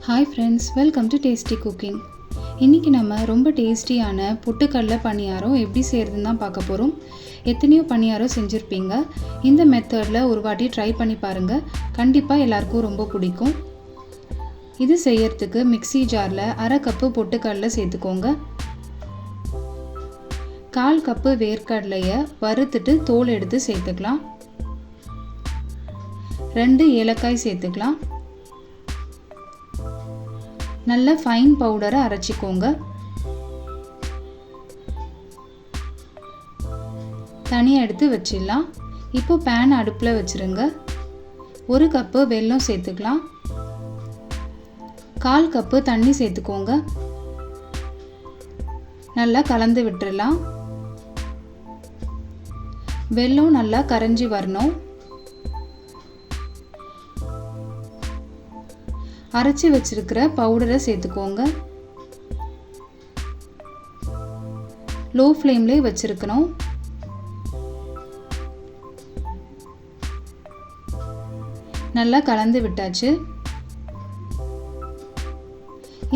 Hi friends, welcome to Tasty Cooking. இன்னைக்கு நம்ம ரொம்ப டேஸ்டியான பொட்டுக்கடலை பணியாரம் எப்படி செய்யறதுன்னு தான் பார்க்க போறோம். எத்தனையோ பணியாரம் செஞ்சிருப்பீங்க. இந்த மெத்தட்ல ஒரு வாட்டி ட்ரை பண்ணி பாருங்க. கண்டிப்பா எல்லாருக்கும் ரொம்ப பிடிக்கும். இது செய்யறதுக்கு மிக்ஸி ஜார்ல 1/2 கப் பொட்டுக்கடலை சேர்த்துக்கோங்க. 1/4 கப் வேர்க்கடலையை வறுத்துட்டு தோல் எடுத்து சேர்த்துக்கலாம். 2 ஏலக்காய் சேர்த்துக்கலாம். நல்ல ஃபைன் பவுடரை அரைச்சிக்கோங்க. தனியாக எடுத்து வச்சிடலாம். இப்போ பேன் அடுப்பில் வச்சுருங்க. 1 கப்பு வெல்லம் சேர்த்துக்கலாம். 1/4 கப்பு தண்ணி சேர்த்துக்கோங்க. நல்லா கலந்து விட்டுறலாம். வெல்லம் நல்லா கரைஞ்சி வரணும். அரைச்சி வச்சிருக்கிற பவுடரை சேர்த்துக்கோங்க. லோ ஃப்ளேம்லேயே வச்சிருக்கணும். நல்லா கலந்து விட்டாச்சு.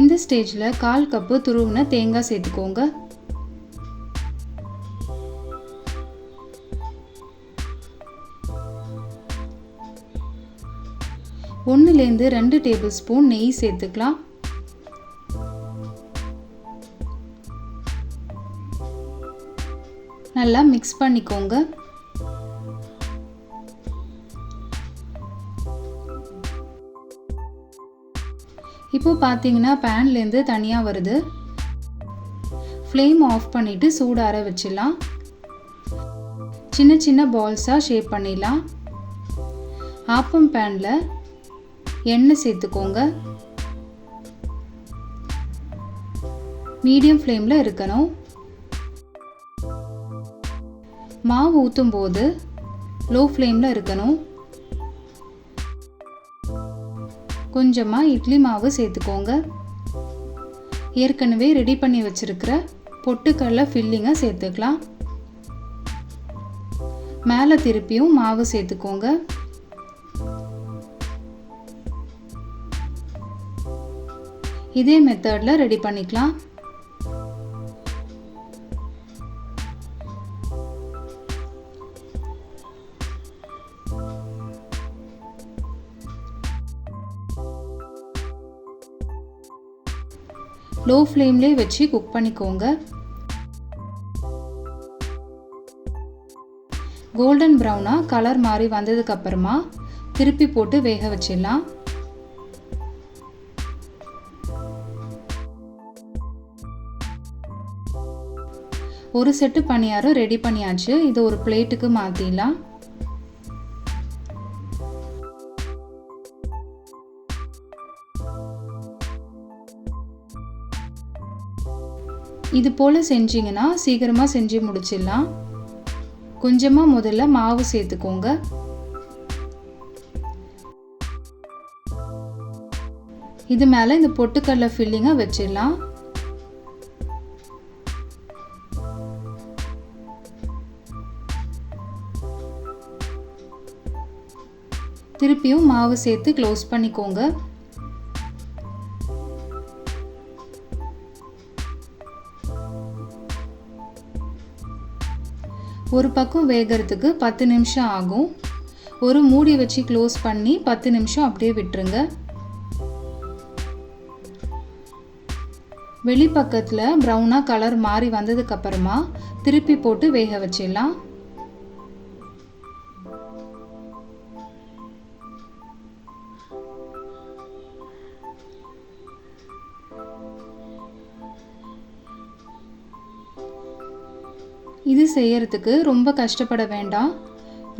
இந்த ஸ்டேஜில் 1/4 கப்பு துருவின தேங்காய் சேர்த்துக்கோங்க. ஒன்றுலேருந்து 2 டேபிள் ஸ்பூன் நெய் சேர்த்துக்கலாம். நல்லா மிக்ஸ் பண்ணிக்கோங்க. இப்போ பார்த்தீங்கன்னா பேன்லேருந்து தனியாக வருது. ஃப்ளேம் ஆஃப் பண்ணிவிட்டு சூடார வச்சிடலாம். சின்ன சின்ன பால்ஸாக ஷேப் பண்ணிடலாம். ஆப்பம் பேனில் எண்ணெய் சேர்த்துக்கோங்க. மீடியம் ஃப்ளேமில் இருக்கணும். மாவு ஊற்றும் போது லோ ஃப்ளேமில் இருக்கணும். கொஞ்சமாக இட்லி மாவு சேர்த்துக்கோங்க. ஏற்கனவே ரெடி பண்ணி வச்சிருக்கிற பொட்டுக்கடலை ஃபில்லிங்கை சேர்த்துக்கலாம். மேலே திருப்பியும் மாவு சேர்த்துக்கோங்க. இதே மெத்தடில் ரெடி பண்ணிக்கலாம். லோ ஃப்ளேம்லேயே வச்சு குக் பண்ணிக்கோங்க. கோல்டன் ப்ரௌனாக கலர் மாறி வந்ததுக்கு அப்புறமா திருப்பி போட்டு வேக வச்சிடலாம். ஒரு செட்டு பணியாரம் ரெடி பண்ணியாச்சு. இது ஒரு பிளேட்டுக்கு மாற்றிடலாம். இது போல் செஞ்சிங்கன்னா சீக்கிரமாக செஞ்சு முடிச்சிடலாம். கொஞ்சமாக முதல்ல மாவு சேர்த்துக்கோங்க. இது மேலே இந்த பொட்டுக்கடலை ஃபில்லிங்கை வச்சிடலாம். திருப்பியும் மாவு சேர்த்து க்ளோஸ் பண்ணிக்கோங்க. ஒரு பக்கம் வேகிறதுக்கு 10 நிமிஷம் ஆகும். ஒரு மூடி வச்சு க்ளோஸ் பண்ணி 10 நிமிஷம் அப்படியே விட்டுருங்க. வெளிப்பக்கத்தில் ப்ரௌனாக கலர் மாறி வந்ததுக்கு அப்புறமா திருப்பி போட்டு வேக வச்சிடலாம். இது செய்யறதுக்கு ரொம்ப கஷ்டப்பட வேண்டாம்.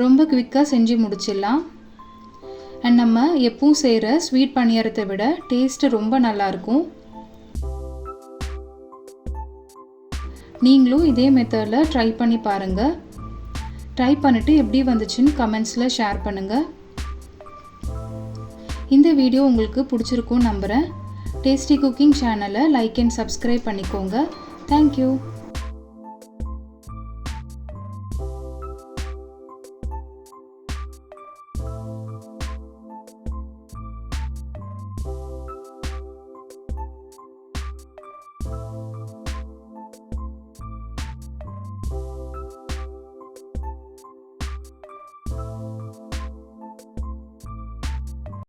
ரொம்ப குவிக்காக செஞ்சு முடிச்சிடலாம். அண்ட் நம்ம எப்பவும் செய்கிற ஸ்வீட் பணியாரத்தை விட டேஸ்ட்டு ரொம்ப நல்லாயிருக்கும். நீங்களும் இதே மெத்தடில் ட்ரை பண்ணி பாருங்கள். ட்ரை பண்ணிவிட்டு எப்படி வந்துச்சுன்னு கமெண்ட்ஸில் ஷேர் பண்ணுங்கள். இந்த வீடியோ உங்களுக்கு பிடிச்சிருக்கும்னு நம்புகிறேன். டேஸ்டி குக்கிங் சேனலை லைக் அண்ட் சப்ஸ்கிரைப் பண்ணிக்கோங்க. தேங்க்யூ.